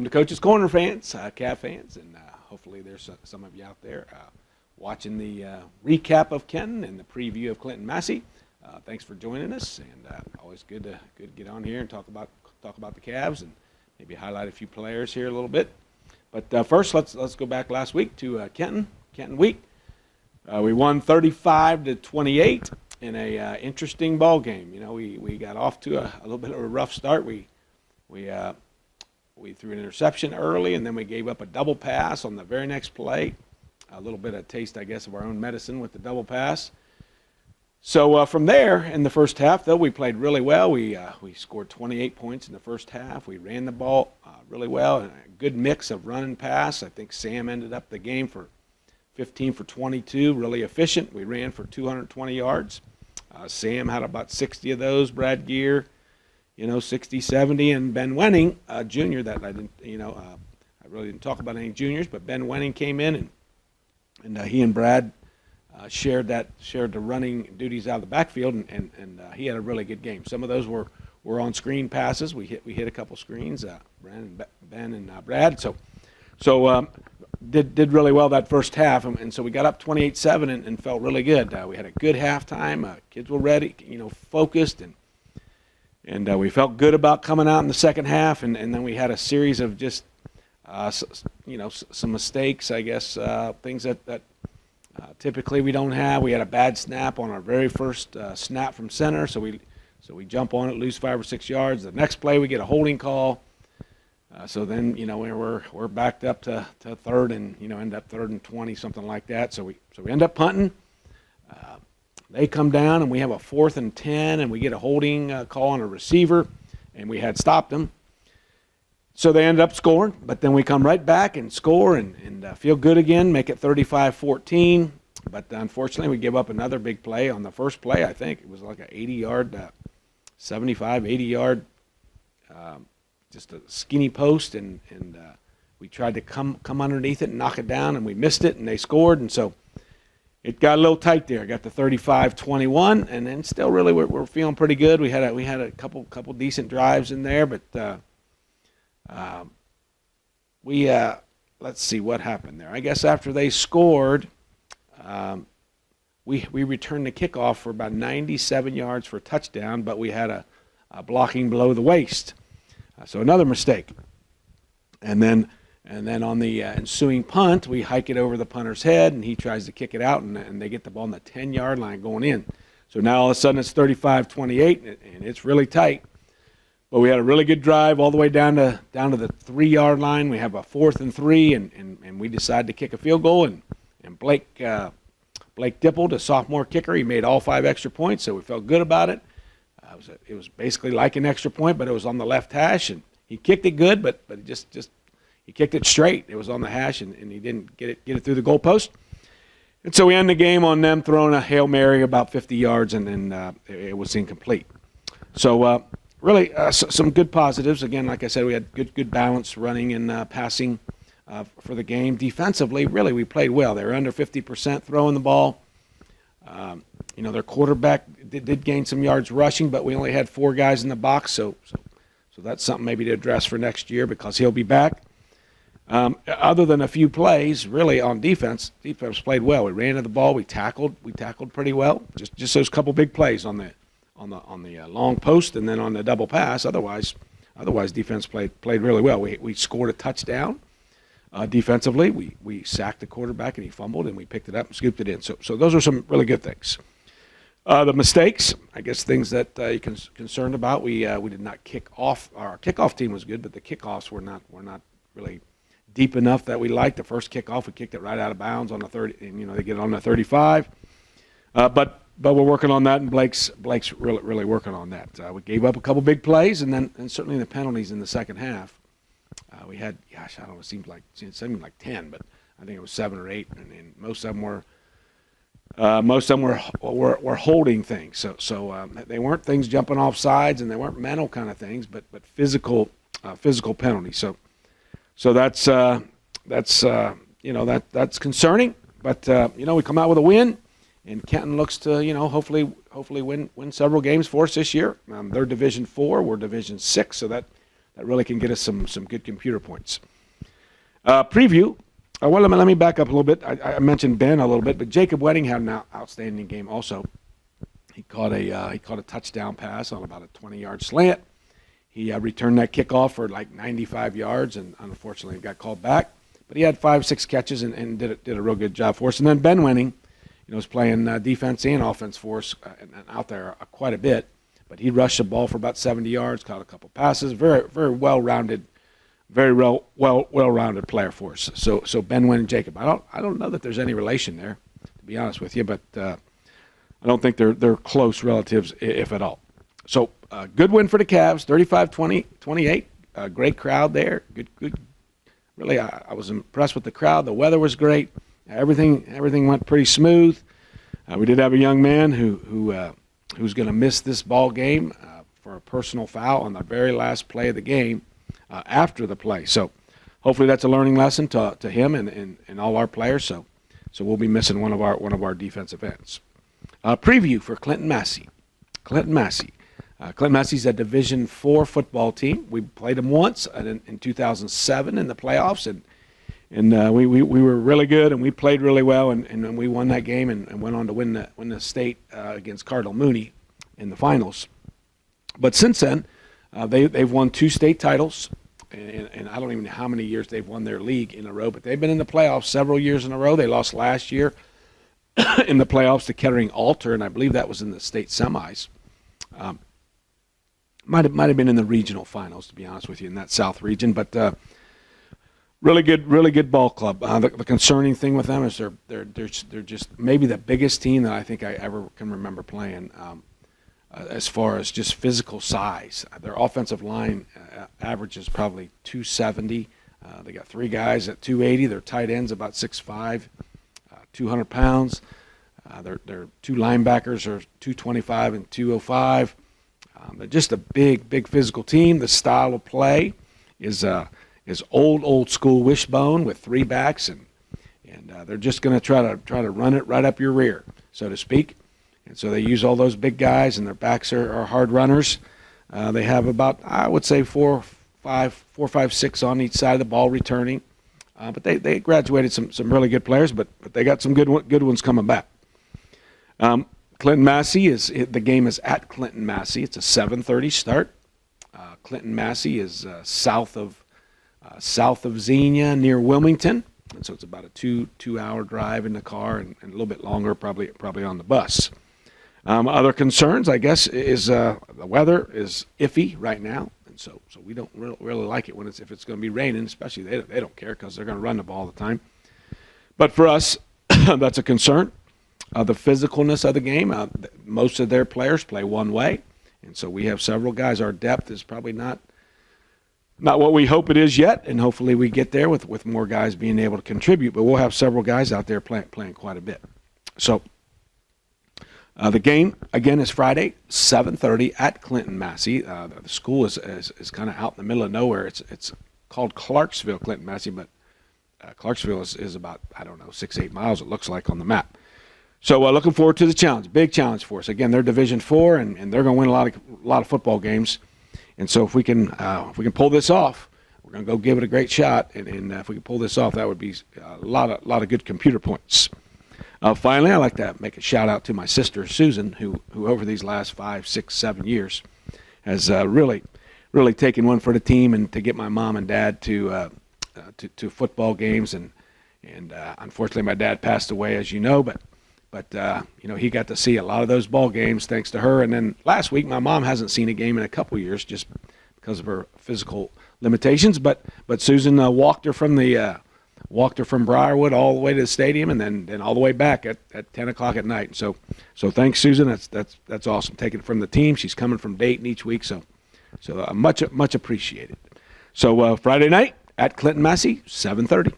to Coach's Corner fans, Cav fans, and hopefully there's some of you out there watching the recap of Kenton and the preview of Clinton Massie. Thanks for joining us, and always good to get on here and talk about the Cavs and maybe highlight a few players here a little bit. But first, let's go back last week to Kenton week. We won 35-28 in a interesting ball game. You know, we got off to a little bit of a rough start. We threw an interception early, and then we gave up a double pass on the very next play. A little bit of taste, I guess, of our own medicine with the double pass. So from there, in the first half, though, we played really well. We scored 28 points in the first half. We ran the ball really well, and a good mix of run and pass. I think Sam ended up the game for 15 for 22, really efficient. We ran for 220 yards. Sam had about 60 of those. Brad Gear, 60, 70, and Ben Wenning, junior, that I didn't, I really didn't talk about any juniors, but Ben Wenning came in, and he and Brad shared the running duties out of the backfield, and he had a really good game. Some of those were on screen passes. We hit a couple screens, Ben and Brad. So did really well that first half, and so we got up 28-7 and felt really good. We had a good halftime. Kids were ready, focused, and we felt good about coming out in the second half. And then we had a series of just some mistakes, I guess, things that typically we don't have. We had a bad snap on our very first snap from center, so we jump on it, lose 5 or 6 yards. The next play we get a holding call. So then we're backed up to third and end up 3rd and 20, something like that. So we end up punting. They come down and we have a 4th and 10, and we get a holding call on a receiver, and we had stopped them. So they ended up scoring, but then we come right back and score and feel good again, make it 35-14. But unfortunately, we give up another big play on the first play. I think it was like an 80-yard, 75, 80-yard, just a skinny post, and we tried to come underneath it and knock it down, and we missed it, and they scored, and so it got a little tight there. Got to 35-21, and then still really we're feeling pretty good. We had a couple decent drives in there, but let's see what happened there. I guess after they scored, we returned the kickoff for about 97 yards for a touchdown, but we had a blocking below the waist. So another mistake. And then on the ensuing punt, we hike it over the punter's head, and he tries to kick it out, and they get the ball on the 10-yard line going in. So now all of a sudden it's 35-28, and it's really tight. But we had a really good drive all the way down to the 3-yard line. We have a 4th and 3, and we decided to kick a field goal. And Blake Dippold, a sophomore kicker, he made all 5 extra points, so we felt good about it. It was basically like an extra point, but it was on the left hash, and he kicked it good, but he kicked it straight. It was on the hash, and he didn't get it through the goalpost. And so we end the game on them throwing a Hail Mary about 50 yards, and then it was incomplete. So really some good positives. Again, like I said, we had good balance running and passing for the game. Defensively, really, we played well. They were under 50% throwing the ball. Their quarterback did gain some yards rushing, but we only had 4 guys in the box, so that's something maybe to address for next year because he'll be back. Other than a few plays, really on defense played well. We ran to the ball, we tackled pretty well. Just those couple big plays on the long post and then on the double pass. Otherwise defense played really well. We scored a touchdown. Defensively, we sacked the quarterback and he fumbled, and we picked it up and scooped it in. So those are some really good things. The mistakes, I guess, things that you're concerned about. We did not kick off. Our kickoff team was good, but the kickoffs were not really deep enough that we liked. The first kickoff, we kicked it right out of bounds on the 30. And, they get it on the 35. But we're working on that, and Blake's really working on that. We gave up a couple big plays, and certainly the penalties in the second half. We had, I don't know, it seemed like 10, but I think it was 7 or 8, and most of them were holding things. So they weren't things jumping off sides, and they weren't mental kind of things, but physical penalties. So that's concerning. But we come out with a win, and Kenton looks to hopefully win several games for us this year. They're Division 4, we're Division 6, so that really can get us some good computer points. Preview. Well, let me back up a little bit. I mentioned Ben a little bit, but Jacob Wedding had an outstanding game also. He caught a touchdown pass on about a 20-yard slant. He returned that kickoff for like 95 yards, and unfortunately got called back. But he had 5-6 catches and did a real good job for us. And then Ben Winning, was playing defense and offense for us and out there quite a bit. But he rushed the ball for about 70 yards, caught a couple passes. Very well-rounded. Very well-rounded player for us. So Ben Wynn and Jacob. I don't know that there's any relation there, to be honest with you, but I don't think they're close relatives, if at all. So good win for the Cavs, 35-28. Great crowd there. Good. Really, I was impressed with the crowd. The weather was great. Everything went pretty smooth. We did have a young man who's going to miss this ball game for a personal foul on the very last play of the game. After the play. So hopefully that's a learning lesson to him and all our players. So we'll be missing one of our defensive ends. Preview for Clinton Massie. Clinton Massie's a Division IV football team. We played them once in 2007 in the playoffs, and we were really good, and we played really well, and we won that game and went on to win the state against Cardinal Mooney in the finals. But since then, they've won 2 state titles, and I don't even know how many years they've won their league in a row, but they've been in the playoffs several years in a row. They lost last year in the playoffs to Kettering Alter, and I believe that was in the state semis. Might have been in the regional finals, to be honest with you, in that South region, but really good ball club. The concerning thing with them is they're just maybe the biggest team that I think I ever can remember playing. As far as just physical size. Their offensive line averages probably 270. They got 3 guys at 280. Their tight ends about 6'5", 200 pounds. Their 2 linebackers are 225 and 205. They're just a big physical team. The style of play is old school wishbone with 3 backs, and they're just going to try to run it right up your rear, so to speak. And so they use all those big guys, and their backs are hard runners. They have about, I would say, 4, 5, 6 on each side of the ball returning. But they graduated some really good players, but they got some good ones coming back. Clinton Massie the game is at Clinton Massie. It's a 7:30 start. Clinton Massie is south of Xenia near Wilmington, and so it's about a 2-hour drive in the car and a little bit longer probably on the bus. Other concerns, I guess, is the weather is iffy right now, and so we don't really like it if it's going to be raining. Especially they don't care because they're going to run the ball all the time. But for us, that's a concern. The physicalness of the game. Most of their players play one way, and so we have several guys. Our depth is probably not what we hope it is yet, and hopefully we get there with more guys being able to contribute. But we'll have several guys out there playing quite a bit. So. The game, again, is Friday, 7:30 at Clinton Massie. The school is kind of out in the middle of nowhere. It's called Clarksville, Clinton Massie, but Clarksville is about, 6-8 miles, it looks like, on the map. So looking forward to the challenge, big challenge for us. Again, they're Division IV, and they're going to win a lot of football games. And so if we can pull this off, we're going to go give it a great shot. And if we can pull this off, that would be a lot of good computer points. Finally, I'd like to make a shout-out to my sister, Susan, who over these last 5, 6, 7 years has really taken one for the team and to get my mom and dad to football games. And unfortunately, my dad passed away, as you know, but he got to see a lot of those ball games thanks to her. And then last week, my mom hasn't seen a game in a couple years just because of her physical limitations. But Susan walked her from Briarwood all the way to the stadium, and then all the way back at 10 o'clock at night. So thanks, Susan. That's awesome. Taking it from the team. She's coming from Dayton each week, so much appreciated. So Friday night at Clinton Massie, 7:30.